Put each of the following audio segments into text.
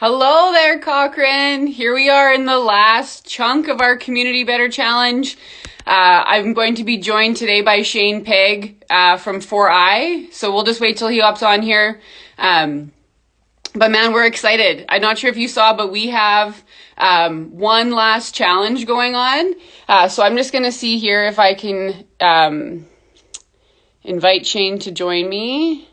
Hello there, Cochrane. Here we are in the last chunk of our Community Better Challenge. I'm going to be joined today by Shane Pegg from 4I. So we'll just wait till he hops on here. But man, we're excited. I'm not sure if you saw, but we have one last challenge going on. So I'm just going to see here if I can invite Shane to join me.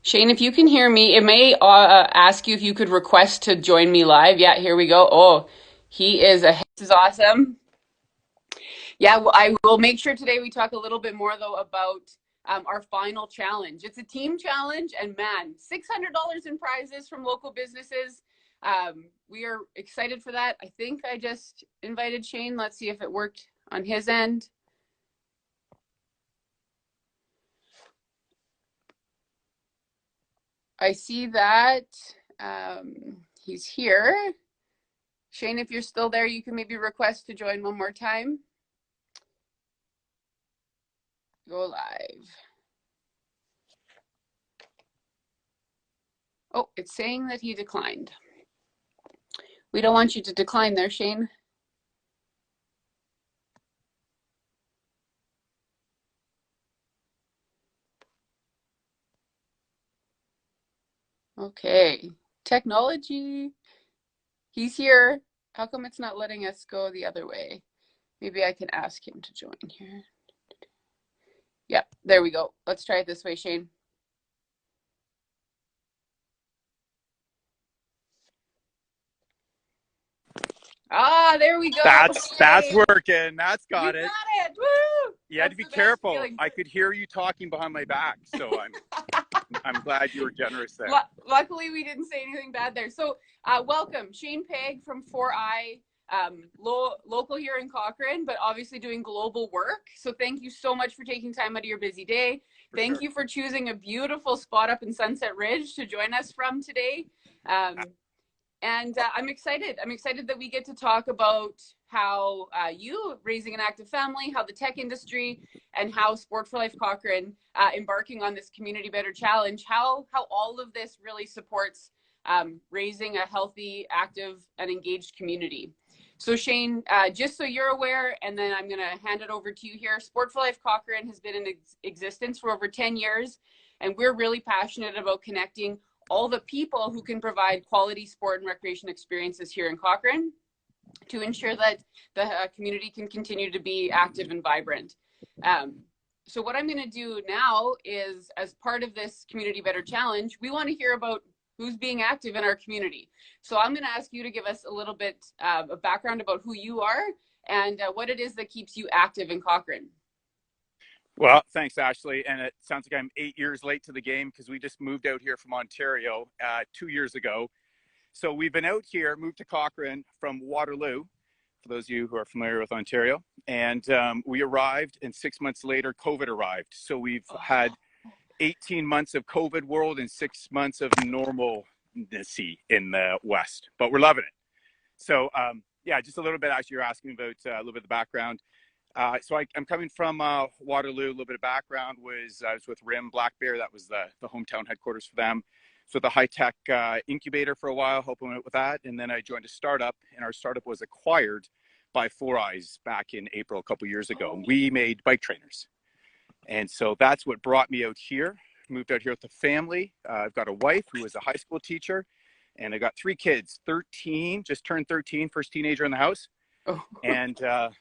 Shane, if you can hear me, it may ask you if you could request to join me live. Yeah, here we go. Oh, this is awesome. Yeah, well, I will make sure today we talk a little bit more though about our final challenge. It's a team challenge, and man, $600 in prizes from local businesses. We are excited for that. I think I just invited Shane. Let's see if it worked on his end. I see that he's here. Shane, if you're still there, you can maybe request to join one more time. Go live. Oh, it's saying that he declined. We don't want you to decline there, Shane. Okay, technology. He's here. How come it's not letting us go the other way? Maybe I can ask him to join here. Yep, there we go. Let's try it this way, Shane. Ah, there we go. That's working. That's got it. it. Got it. Woo! You had to be careful. I could hear you talking behind my back, so I'm glad you were generous there. Luckily, we didn't say anything bad there. So, welcome, Shane Pegg from 4I, local here in Cochrane, but obviously doing global work. So, thank you so much for taking time out of your busy day. Thank you for choosing a beautiful spot up in Sunset Ridge to join us from today. And I'm excited. I'm excited that we get to talk about how you raising an active family, how the tech industry, and how Sport for Life Cochrane embarking on this Community Better Challenge, how all of this really supports raising a healthy, active, and engaged community. So Shane, just so you're aware, and then I'm going to hand it over to you here, Sport for Life Cochrane has been in existence for over 10 years, and we're really passionate about connecting all the people who can provide quality sport and recreation experiences here in Cochrane to ensure that the community can continue to be active and vibrant. So what I'm going to do now is, as part of this Community Better Challenge, we want to hear about who's being active in our community. So I'm going to ask you to give us a little bit of background about who you are and what it is that keeps you active in Cochrane. Well, thanks, Ashley. And it sounds like I'm 8 years late to the game because we just moved out here from Ontario 2 years ago. So we've been out here, moved to Cochrane from Waterloo, for those of you who are familiar with Ontario. And we arrived, and 6 months later, COVID arrived. So we've had 18 months of COVID world and 6 months of normalcy in the West. But we're loving it. So yeah, just a little bit, actually, you're asking about a little bit of the background. So I'm coming from Waterloo. A little bit of background was I was with RIM Black Bear. That was the hometown headquarters for them. So the high-tech incubator for a while, helping out with that. And then I joined a startup, and our startup was acquired by 4Eyes back in April a couple years ago. We made bike trainers. And so that's what brought me out here. Moved out here with the family. I've got a wife who is a high school teacher, and I got 3 kids, 13, just turned 13, first teenager in the house. Oh. And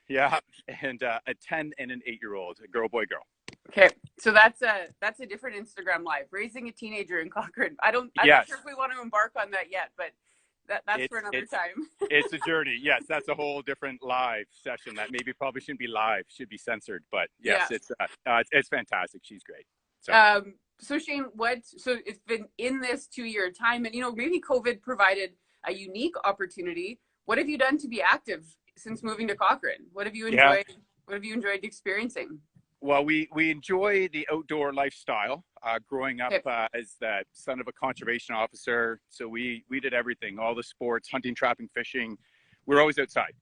yeah, and a 10 and an 8-year-old, a girl, boy, girl. Okay, so that's a different Instagram live, raising a teenager in Cochrane. I'm not sure if we want to embark on that yet, but that's for another time. It's a journey. Yes, that's a whole different live session that maybe probably shouldn't be live, should be censored. But yes, yeah. It's fantastic. She's great. So Shane, so it's been in this 2-year time, and maybe COVID provided a unique opportunity. What have you done to be active since moving to Cochrane? What have you enjoyed? Yeah. What have you enjoyed experiencing? Well, we enjoy the outdoor lifestyle. Growing up as the son of a conservation officer, so we did everything, all the sports, hunting, trapping, fishing. We're always outside.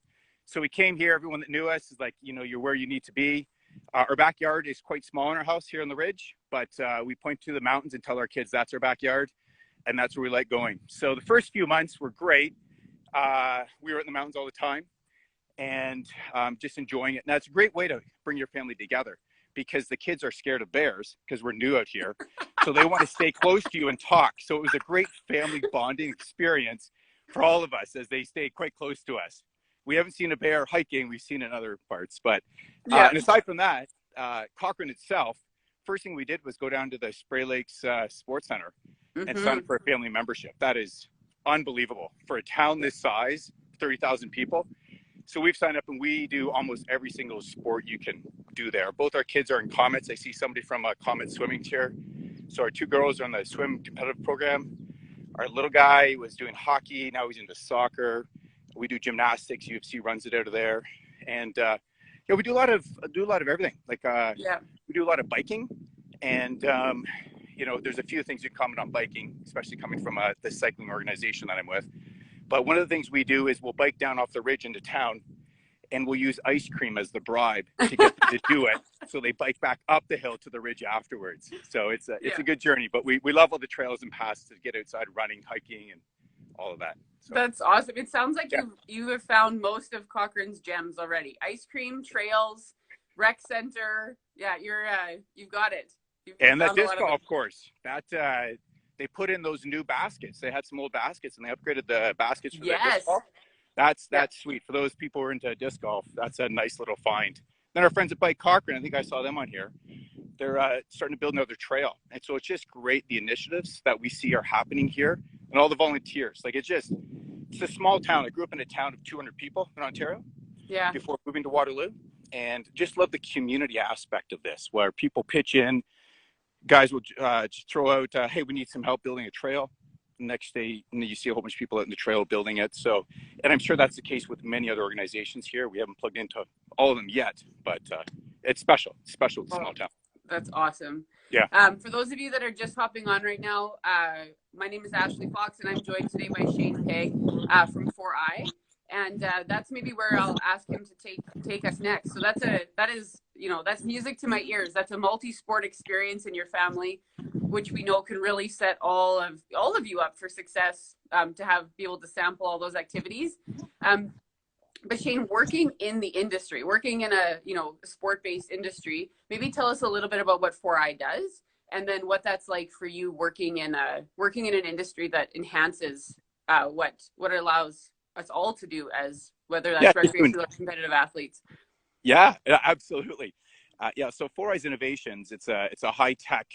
So we came here. Everyone that knew us is like, you're where you need to be. Our backyard is quite small in our house here on the ridge, but we point to the mountains and tell our kids that's our backyard, and that's where we like going. So the first few months were great. We were in the mountains all the time and just enjoying it. And that's a great way to bring your family together because the kids are scared of bears because we're new out here. So they want to stay close to you and talk. So it was a great family bonding experience for all of us as they stay quite close to us. We haven't seen a bear hiking. We've seen in other parts. But and aside from that, Cochrane itself, first thing we did was go down to the Spray Lakes Sports Center and sign up for a family membership. That is unbelievable for a town this size, 30,000 people. So we've signed up and we do almost every single sport you can do there. Both our kids are in Comets. I see somebody from a Comet swimming here. So our two girls are on the swim competitive program. Our little guy was doing hockey. Now he's into soccer. We do gymnastics. UFC runs it out of there. And we do a lot of everything. Like we do a lot of biking. And there's a few things you comment on biking, especially coming from the cycling organization that I'm with. But one of the things we do is we'll bike down off the ridge into town and we'll use ice cream as the bribe to get them to do it. So they bike back up the hill to the ridge afterwards. So it's a good journey, but we love all the trails and paths to get outside running, hiking, and all of that. So, that's awesome. It sounds like you have found most of Cochrane's gems already. Ice cream, trails, rec center. Yeah, you've got it. And that disc golf course, that they put in those new baskets. They had some old baskets and they upgraded the baskets for the disc golf. That's sweet. For those people who are into disc golf, that's a nice little find. Then our friends at Bike Cochrane, I think I saw them on here. They're starting to build another trail. And so it's just great, the initiatives that we see are happening here and all the volunteers. Like it's a small town. I grew up in a town of 200 people in Ontario before moving to Waterloo, and just love the community aspect of this where people pitch in. Guys will just throw out, hey, we need some help building a trail. The next day, you see a whole bunch of people out in the trail building it. So, and I'm sure that's the case with many other organizations here. We haven't plugged into all of them yet, but it's special. It's special with a small town. That's awesome. Yeah. For those of you that are just hopping on right now, my name is Ashley Fox, and I'm joined today by Shane Pegg from 4i. And that's maybe where I'll ask him to take us next. So that's music to my ears. That's a multi-sport experience in your family, which we know can really set all of you up for success, to be able to sample all those activities. But Shane, working in the industry, working in a sport-based industry, maybe tell us a little bit about what 4i does, and then what that's like for you working in an industry that enhances what it allows us all to do, as whether that's recreational or competitive athletes. Yeah, absolutely. So 4i's Innovations, it's a high-tech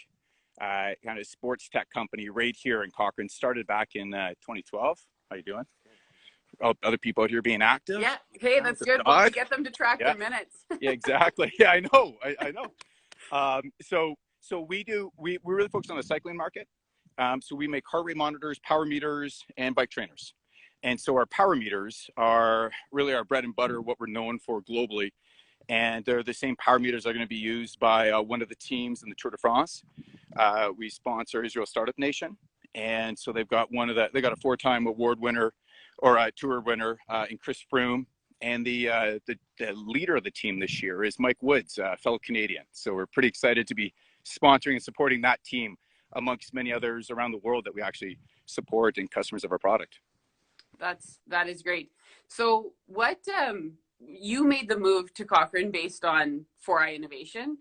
kind of sports tech company right here in Cochrane. Started back in 2012. How you doing? Other people out here being active. Yeah. Hey, that's good. We'll get them to track their minutes. Yeah, exactly. Yeah, I know. I know. So we really focus on the cycling market. So we make heart rate monitors, power meters, and bike trainers. And so our power meters are really our bread and butter, what we're known for globally. And they're the same power meters that are going to be used by one of the teams in the Tour de France. We sponsor Israel Startup Nation. And so they've got they got a 4-time award winner or a tour winner in Chris Froome. And the leader of the team this year is Mike Woods, a fellow Canadian. So we're pretty excited to be sponsoring and supporting that team amongst many others around the world that we actually support and customers of our product. That is great. So what you made the move to Cochrane based on 4i Innovation.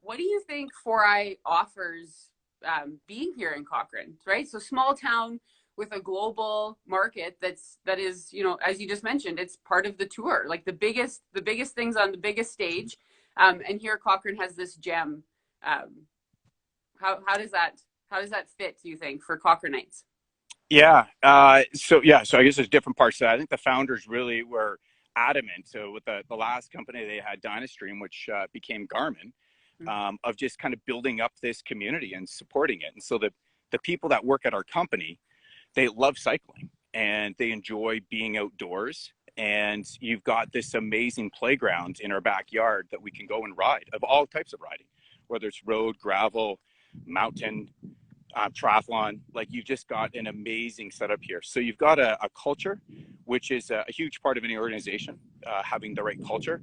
What do you think 4i offers being here in Cochrane, right? So small town with a global market that is, as you just mentioned, it's part of the tour, like the biggest things on the biggest stage. And here Cochrane has this gem. How does that fit, do you think, for Cochranites? Yeah. So I guess there's different parts to that. I think the founders really were adamant. So with the last company they had, Dynastream, which became Garmin, of just kind of building up this community and supporting it. And so the people that work at our company, they love cycling and they enjoy being outdoors. And you've got this amazing playground in our backyard that we can go and ride, of all types of riding, whether it's road, gravel, mountain, triathlon. Like, you've just got an amazing setup here. So you've got a culture, which is a huge part of any organization, having the right culture.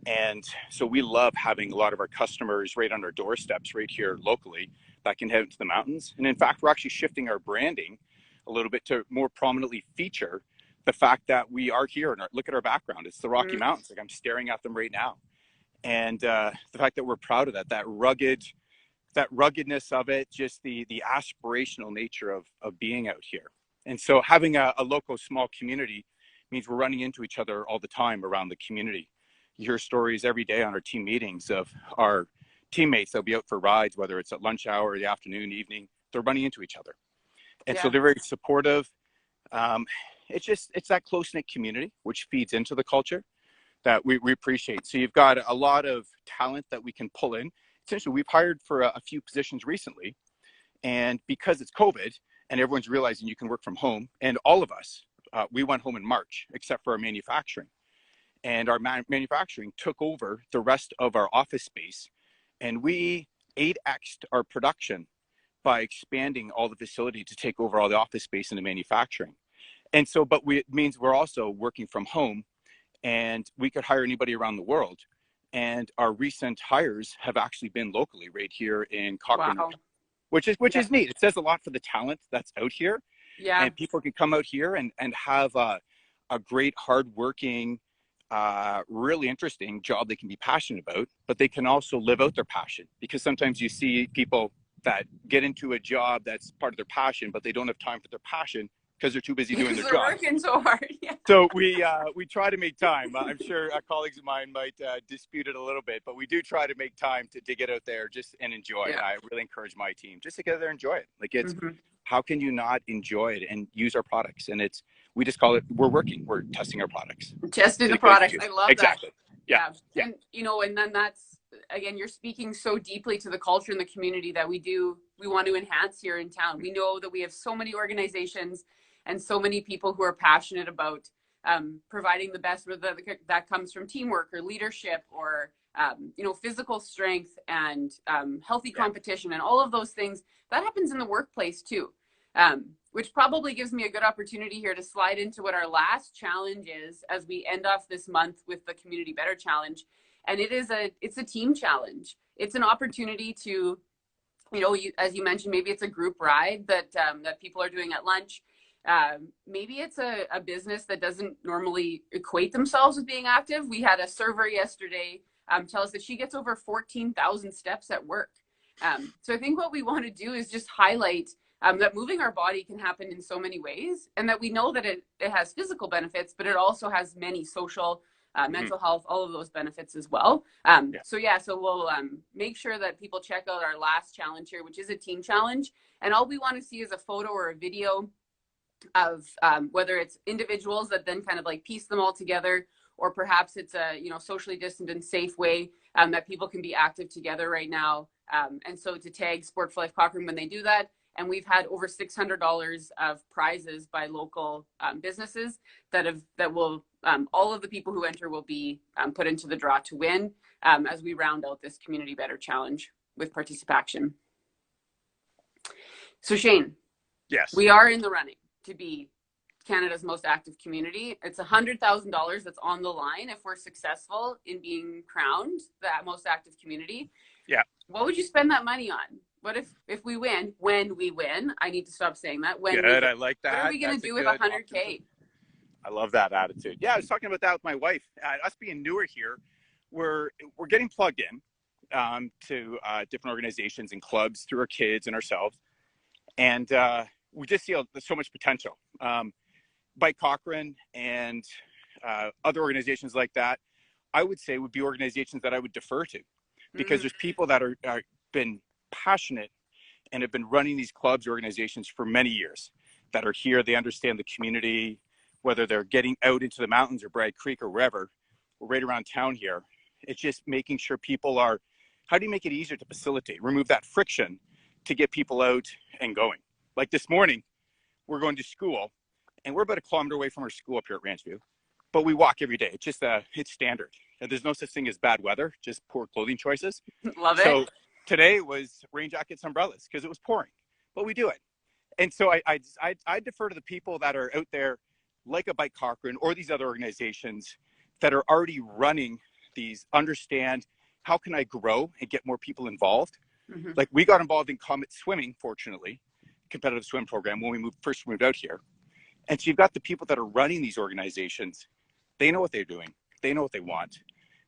And so we love having a lot of our customers right on our doorsteps right here locally that can head into the mountains. And in fact, we're actually shifting our branding a little bit to more prominently feature the fact that we are here and look at our background. It's the Rocky Mountains. Like I'm staring at them right now. And the fact that we're proud of that ruggedness of it, just the aspirational nature of being out here. And so having a local small community means we're running into each other all the time around the community. You hear stories every day on our team meetings of our teammates that'll be out for rides, whether it's at lunch hour, the afternoon, evening, they're running into each other. And so they're very supportive. It's that close-knit community, which feeds into the culture that we appreciate. So you've got a lot of talent that we can pull in. Essentially, we've hired for a few positions recently. And because it's COVID and everyone's realizing you can work from home, and all of us, we went home in March, except for our manufacturing. And our manufacturing took over the rest of our office space. And we 8x'd our production by expanding all the facility to take over all the office space in the manufacturing. And so, it means we're also working from home, and we could hire anybody around the world. And our recent hires have actually been locally right here in Cochrane, which is neat. It says a lot for the talent that's out here. Yeah. And people can come out here and have a great, hardworking, really interesting job they can be passionate about, but they can also live out their passion, because sometimes you see people that get into a job that's part of their passion, but they don't have time for their passion because they're too busy doing their job. Working so hard. Yeah. So we try to make time. I'm sure colleagues of mine might dispute it a little bit, but we do try to make time to get out there just and enjoy it. I really encourage my team just to get out there and enjoy it. Like it's how can you not enjoy it and use our products? And we just call it, we're testing our products. Testing the products. I love that. Yeah. And and then that's, again, you're speaking so deeply to the culture and the community that we want to enhance here in town. We know that we have so many organizations and so many people who are passionate about providing the best, whether that comes from teamwork or leadership or physical strength and healthy competition and all of those things. That happens in the workplace too, which probably gives me a good opportunity here to slide into what our last challenge is as we end off this month with the Community Better Challenge. And it's a team challenge. It's an opportunity to, as you mentioned, maybe it's a group ride that people are doing at lunch. Maybe it's a business that doesn't normally equate themselves with being active. We had a server yesterday tell us that she gets over 14,000 steps at work. So I think what we want to do is just highlight that moving our body can happen in so many ways, and that we know that it has physical benefits, but it also has many social, mental health, all of those benefits as well. So we'll make sure that people check out our last challenge here, which is a team challenge. And all we want to see is a photo or a video of whether it's individuals that then kind of like piece them all together, or perhaps it's a socially distant and safe way that people can be active together right now. And so to tag Sport for Life Cochrane when they do that. And we've had over $600 of prizes by local businesses that will all of the people who enter will be put into the draw to win as we round out this Community Better Challenge with participation. So Shane, yes, we are in the running to be Canada's most active community. It's $100,000 that's on the line if we're successful in being crowned the most active community. Yeah. What would you spend that money on? What if we win? When we win, I need to stop saying that. When good, I like that. What are we going to do with $100K? I love that attitude. Yeah, I was talking about that with my wife. Us being newer here, we're getting plugged in to different organizations and clubs through our kids and ourselves, and we just see so much potential. By Cochrane and other organizations like that, I would say would be organizations that I would defer to, because there's people that are been passionate and have been running these clubs, organizations for many years, that are here. They understand the community, whether they're getting out into the mountains or Bragg Creek or wherever. We're right around town here. It's just making sure people are, how do you make it easier to facilitate, remove that friction to get people out and going? Like this morning, we're going to school, and we're about a kilometer away from our school up here at Ranchview, but we walk every day. It's just it's standard. And there's no such thing as bad weather, just poor clothing choices. Love it. So today was rain jackets, umbrellas, because it was pouring, but we do it. And so I defer to the people that are out there, like a Bike Cochrane or these other organizations that are already running these understand how can I grow and get more people involved. Mm-hmm. Like we got involved in Comet Swimming, fortunately, competitive swim program when we first moved out here. And so you've got the people that are running these organizations. They know what they're doing. They know what they want.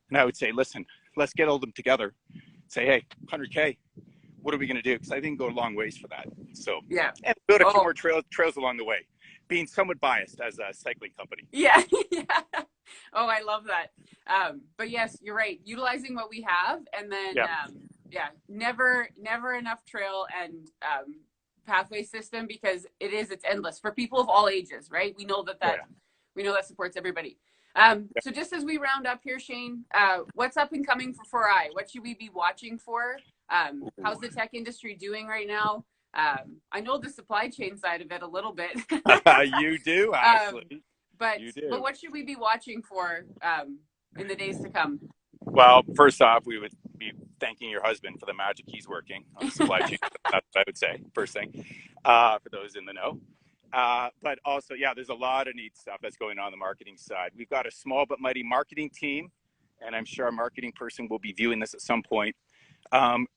And I would say, listen, let's get all of them together. Say, hey, 100K, what are we going to do? Because I think go a long ways for that. So, Yeah. and build a few more trails along the way, being somewhat biased as a cycling company. Yeah. Yeah. Oh, I love that. But yes, you're right. Utilizing what we have, and then, never enough trail and pathway system, because it's endless for people of all ages, right? We know we know that supports everybody. So just as we round up here, Shane, what's up and coming for 4i? What should we be watching for? How's the tech industry doing right now? I know the supply chain side of it a little bit. You do, Ashley. But what should we be watching for in the days to come? Well, first off, we would be thanking your husband for the magic he's working on the supply chain. That's what I would say, first thing, for those in the know. But also, there's a lot of neat stuff that's going on the marketing side. We've got a small but mighty marketing team, and I'm sure our marketing person will be viewing this at some point.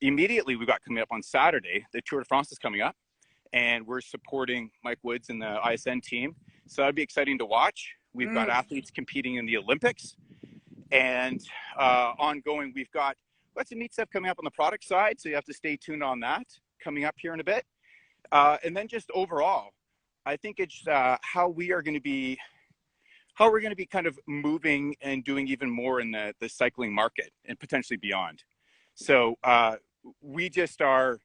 Immediately, we've got coming up on Saturday, the Tour de France is coming up, and we're supporting Mike Woods and the ISN team. So that'd be exciting to watch. We've got athletes competing in the Olympics. And ongoing, we've got lots of neat stuff coming up on the product side. So you have to stay tuned on that coming up here in a bit. And then just overall, I think it's how we're going to be kind of moving and doing even more in the cycling market and potentially beyond. So we just are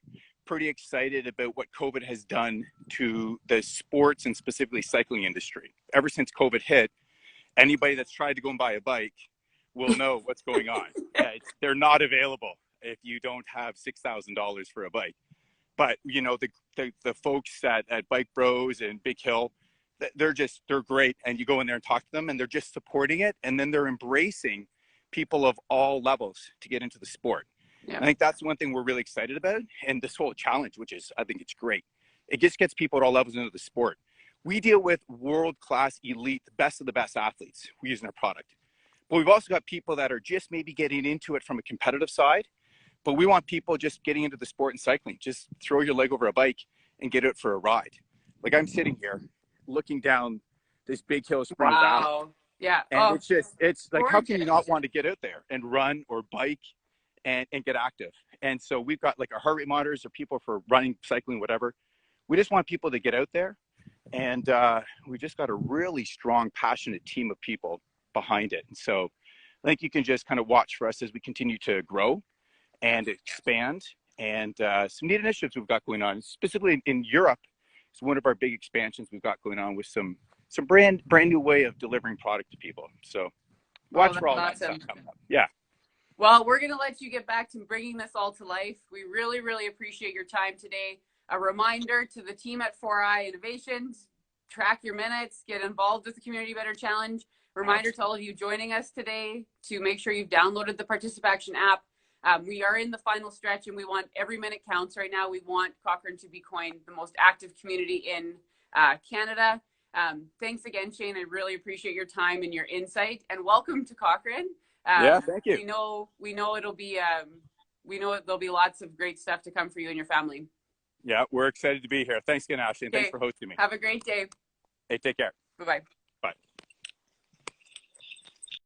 pretty excited about what COVID has done to the sports and specifically cycling industry. Ever since COVID hit, anybody that's tried to go and buy a bike will know what's going on. They're not available if you don't have $6,000 for a bike. But you know, the folks at Bike Bros and Big Hill, they're great. And you go in there and talk to them, and they're just supporting it, and then they're embracing people of all levels to get into the sport. Yeah. I think that's one thing we're really excited about, and this whole challenge, I think it's great. It just gets people at all levels into the sport. We deal with world-class, elite, the best of the best athletes who use our product. But we've also got people that are just maybe getting into it from a competitive side. But we want people just getting into the sport and cycling. Just throw your leg over a bike and get it for a ride. Like I'm sitting here looking down this Big Hill Springs Valley. Yeah. And it's like, how can you not want to get out there and run or bike and get active? And so we've got like our heart rate monitors or people for running, cycling, whatever. We just want people to get out there. And we just got a really strong, passionate team of people behind it. And so I think you can just kind of watch for us as we continue to grow and expand, and some neat initiatives we've got going on, specifically in Europe. It's one of our big expansions we've got going on with some brand new way of delivering product to people. So watch for all that stuff coming up. Yeah. Well, we're going to let you get back to bringing this all to life. We really, really appreciate your time today. A reminder to the team at 4i Innovations, track your minutes, get involved with the Community Better Challenge. Reminder to all of you joining us today to make sure you've downloaded the Participation app. We are in the final stretch, and we want every minute counts right now. We want Cochrane to be coined the most active community in Canada. Thanks again, Shane. I really appreciate your time and your insight, and welcome to Cochrane. Thank you. We know it'll be there'll be lots of great stuff to come for you and your family. Yeah, we're excited to be here. Thanks again, Ashley, and thanks for hosting me. Have a great day. Hey, take care. Bye-bye. Bye.